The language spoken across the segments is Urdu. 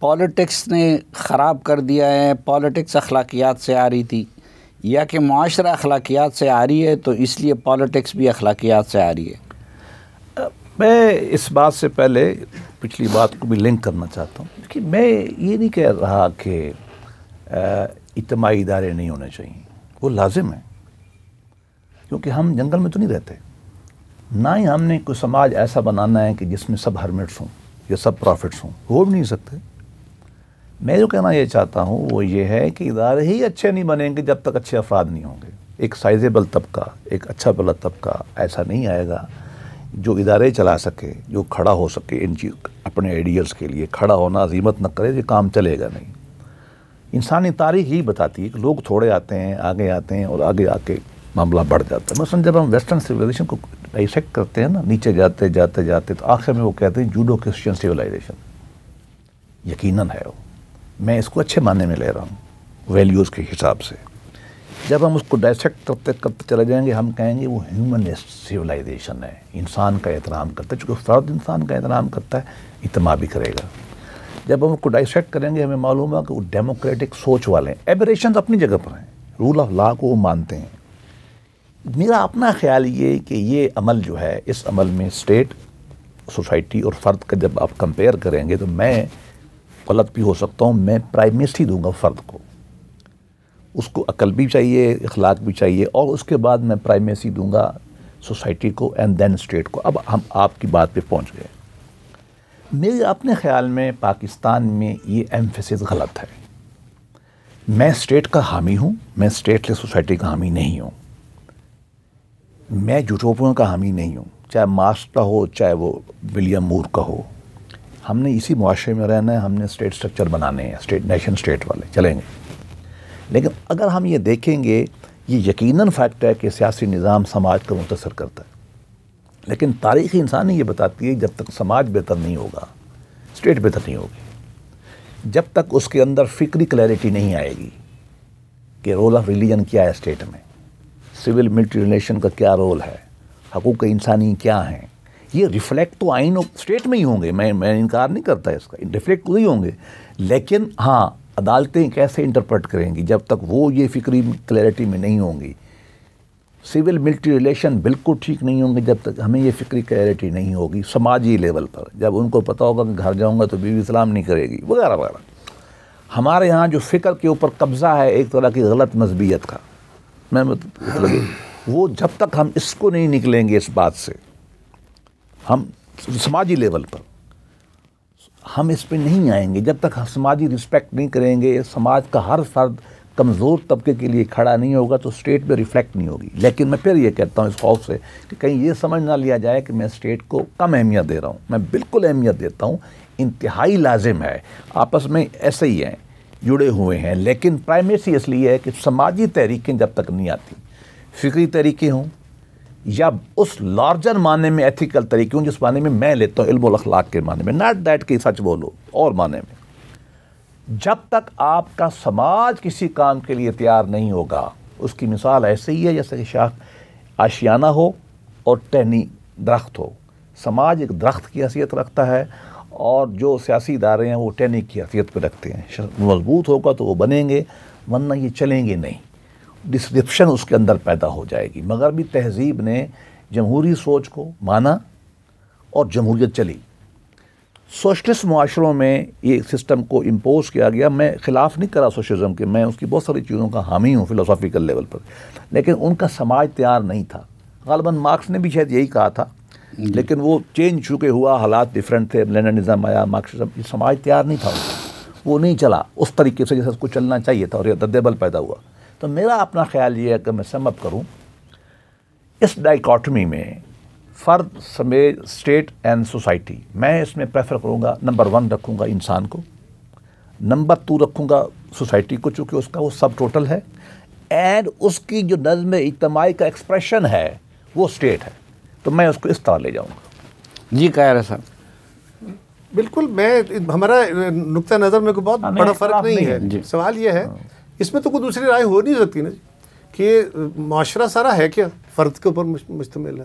پالیٹکس نے خراب کر دیا ہے، پالیٹکس اخلاقیات سے آ رہی تھی، یا کہ معاشرہ اخلاقیات سے آ رہی ہے تو اس لیے پالیٹکس بھی اخلاقیات سے آ رہی ہے؟ میں اس بات سے پہلے پچھلی بات کو بھی لنک کرنا چاہتا ہوں کہ میں یہ نہیں کہہ رہا کہ اجتماعی ادارے نہیں ہونے چاہیے، وہ لازم ہیں، کیونکہ ہم جنگل میں تو نہیں رہتے، نہ ہی ہم نے کوئی سماج ایسا بنانا ہے کہ جس میں سب ہرمٹس ہوں یا سب پروفٹس ہوں، ہو بھی نہیں سکتے۔ میں جو کہنا یہ چاہتا ہوں وہ یہ ہے کہ ادارے ہی اچھے نہیں بنیں گے جب تک اچھے افراد نہیں ہوں گے۔ ایک سائزیبل طبقہ، ایک اچھا بلا طبقہ ایسا نہیں آئے گا جو ادارے چلا سکے، جو کھڑا ہو سکے ان چیز اپنے آئیڈیلز کے لیے کھڑا ہونا، عزیمت نہ کرے، یہ کام چلے گا نہیں۔ انسانی تاریخ یہی بتاتی ہے کہ لوگ تھوڑے آتے ہیں، اور آگے آ کے معاملہ بڑھ جاتا ہے۔ مثلا جب ہم ویسٹرن سویلائزیشن کو ڈائسیکٹ کرتے ہیں نا، نیچے جاتے جاتے جاتے تو آخر میں وہ کہتے ہیں جوڈو کرسچن سویلائزیشن۔ یقیناً ہے وہ، میں اس کو اچھے معنی میں لے رہا ہوں ویلیوز کے حساب سے۔ جب ہم اس کو ڈائسیکٹ کرتے کرتے چلے جائیں گے، ہم کہیں گے وہ ہیومنسٹ سویلائزیشن ہے، انسان کا احترام کرتا ہے، چونکہ فرد انسان کا احترام کرتا ہے اجتماع بھی کرے گا۔ جب ہم اس کو ڈائسیکٹ کریں گے ہمیں معلوم ہے کہ وہ ڈیموکریٹک سوچ والے ہیں، ایبریشنز اپنی جگہ پر ہیں، رول آف لا کو وہ مانتے ہیں۔ میرا اپنا خیال یہ کہ یہ عمل جو ہے، اس عمل میں اسٹیٹ، سوسائٹی اور فرد کا جب آپ کمپیئر کریں گے تو میں غلط بھی ہو سکتا ہوں، میں پرائمیسٹی دوں گا فرد کو، اس کو عقل بھی چاہیے، اخلاق بھی چاہیے، اور اس کے بعد میں پرائمیسی دوں گا سوسائٹی کو اینڈ دین اسٹیٹ کو۔ اب ہم آپ کی بات پہ پہنچ گئے۔ میرے اپنے خیال میں پاکستان میں یہ ایمفیسس غلط ہے۔ میں اسٹیٹ کا حامی ہوں، میں اسٹیٹ لیس سوسائٹی کا حامی نہیں ہوں، میں یوٹوپیوں کا حامی نہیں ہوں، چاہے مارکس کا ہو چاہے وہ ولیم مور کا ہو۔ ہم نے اسی معاشرے میں رہنا ہے، ہم نے اسٹیٹ سٹرکچر بنانے ہیں، اسٹیٹ نیشن اسٹیٹ والے چلیں گے۔ لیکن اگر ہم یہ دیکھیں گے، یہ یقیناً فیکٹ ہے کہ سیاسی نظام سماج کو متاثر کرتا ہے، لیکن تاریخ انسانی یہ بتاتی ہے جب تک سماج بہتر نہیں ہوگا، اسٹیٹ بہتر نہیں ہوگی۔ جب تک اس کے اندر فکری کلیئرٹی نہیں آئے گی کہ رول آف ریلیجن کیا ہے اسٹیٹ میں، سول ملٹری ریلیشن کا کیا رول ہے، حقوق انسانی کیا ہیں، یہ ریفلیکٹ تو آئین اسٹیٹ میں ہی ہوں گے، میں انکار نہیں کرتا اس کا، ریفلیکٹ وہی ہوں گے، لیکن ہاں عدالتیں کیسے انٹرپریٹ کریں گی جب تک وہ یہ فکری کلیئرٹی میں نہیں ہوں گی۔ سول ملٹری ریلیشن بالکل ٹھیک نہیں ہوں گے جب تک ہمیں یہ فکری کلیئرٹی نہیں ہوگی سماجی لیول پر، جب ان کو پتہ ہوگا کہ گھر جاؤں گا تو بیوی سلام نہیں کرے گی وغیرہ وغیرہ۔ ہمارے ہاں جو فکر کے اوپر قبضہ ہے ایک طرح کی غلط مذہبیت کا، میں مطلب وہ جب تک ہم اس کو نہیں نکلیں گے اس بات سے، ہم سماجی لیول پر ہم اس پہ نہیں آئیں گے، جب تک ہم سماجی رسپیکٹ نہیں کریں گے، سماج کا ہر فرد کمزور طبقے کے لیے کھڑا نہیں ہوگا تو اسٹیٹ میں ریفلیکٹ نہیں ہوگی۔ لیکن میں پھر یہ کہتا ہوں اس خوف سے کہ کہیں یہ سمجھ نہ لیا جائے کہ میں اسٹیٹ کو کم اہمیت دے رہا ہوں، میں بالکل اہمیت دیتا ہوں، انتہائی لازم ہے، آپس میں ایسے ہی ہیں، جڑے ہوئے ہیں، لیکن پرائمیسی اس لیے ہے کہ سماجی تحریکیں جب تک نہیں آتی، فکری طریقے ہوں یا اس لارجر معنی میں ایتھیکل طریقے ہوں جس معنی میں میں لیتا ہوں علم والاخلاق کے معنی میں، ناٹ دیٹ کہ سچ بولو اور معنی میں، جب تک آپ کا سماج کسی کام کے لیے تیار نہیں ہوگا، اس کی مثال ایسے ہی ہے جیسے کہ شاخ آشیانہ ہو اور ٹہنی درخت ہو۔ سماج ایک درخت کی حیثیت رکھتا ہے اور جو سیاسی ادارے ہیں وہ ٹہنی کی حیثیت پہ رکھتے ہیں، مضبوط ہوگا تو وہ بنیں گے ورنہ یہ چلیں گے نہیں، ڈسکرپشن اس کے اندر پیدا ہو جائے گی۔ مغربی تہذیب نے جمہوری سوچ کو مانا اور جمہوریت چلی، سوشلسٹ معاشروں میں یہ سسٹم کو امپوز کیا گیا۔ میں خلاف نہیں کرا سوشلزم کے، میں اس کی بہت ساری چیزوں کا حامی ہوں فلسافیکل لیول پر، لیکن ان کا سماج تیار نہیں تھا۔ غالباً مارکس نے بھی شاید یہی کہا تھا، لیکن وہ چینج چونکہ ہوا، حالات ڈیفرنٹ تھے، لیننزم آیا، مارکسزم، یہ سماج تیار نہیں تھا، وہ نہیں چلا اس طریقے سے جیسے اس کو چلنا چاہیے تھا اور یہ تدبل پیدا ہوا۔ تو میرا اپنا خیال یہ ہے کہ میں سم اپ کروں، اس ڈائیکاٹمی میں فرد سمیت اسٹیٹ اینڈ سوسائٹی، میں اس میں پریفر کروں گا نمبر 1 رکھوں گا انسان کو، نمبر 2 رکھوں گا سوسائٹی کو، چونکہ اس کا وہ سب ٹوٹل ہے، اینڈ اس کی جو نظم اجتماعی کا ایکسپریشن ہے وہ اسٹیٹ ہے، تو میں اس کو اس طرح لے جاؤں گا۔ جی کہہ رہے صاحب بالکل، میں ہمارا نقطہ نظر میں کوئی بہت بڑا فرق نہیں ہے۔ سوال یہ ہے اس میں تو کوئی دوسری رائے ہو نہیں سکتی نا کہ معاشرہ سارا ہے کیا فرد کے اوپر مشتمل ہے،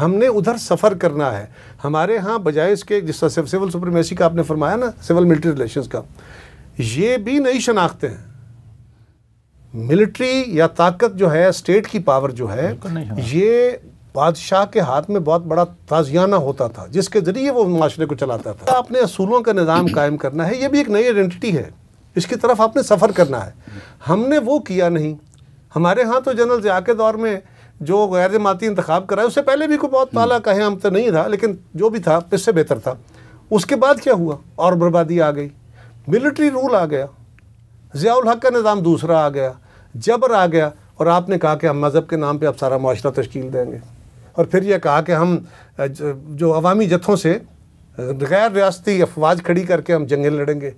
ہم نے ادھر سفر کرنا ہے. ہمارے ہاں بجائے اس کے جس طرح سول سپریمیسی کا آپ نے فرمایا نا, سول ملٹری ریلیشنز کا, یہ بھی نئی شناختیں ہیں. ملٹری یا طاقت جو ہے, اسٹیٹ کی پاور جو ہے, یہ بادشاہ کے ہاتھ میں بہت بڑا تازیانہ ہوتا تھا جس کے ذریعے وہ معاشرے کو چلاتا تھا. اپنے اصولوں کا نظام قائم کرنا ہے, یہ بھی ایک نئی آئیڈینٹی ہے, اس کی طرف آپ نے سفر کرنا ہے. ہم نے وہ کیا نہیں. ہمارے ہاں تو جنرل ضیاء کے دور میں جو غیر جماعتی انتخاب کرائے, اس سے پہلے بھی کوئی بہت پالا کہیں ہم تو نہیں تھا, لیکن جو بھی تھا اس سے بہتر تھا. اس کے بعد کیا ہوا, اور بربادی آ گئی, ملٹری رول آ گیا, ضیاء الحق کا نظام دوسرا آ گیا, جبر آ گیا, اور آپ نے کہا کہ ہم مذہب کے نام پہ اب سارا معاشرہ تشکیل دیں گے. اور پھر یہ کہا کہ ہم جو عوامی جتھوں سے غیر ریاستی افواج کھڑی کر کے ہم جنگیں لڑیں گے.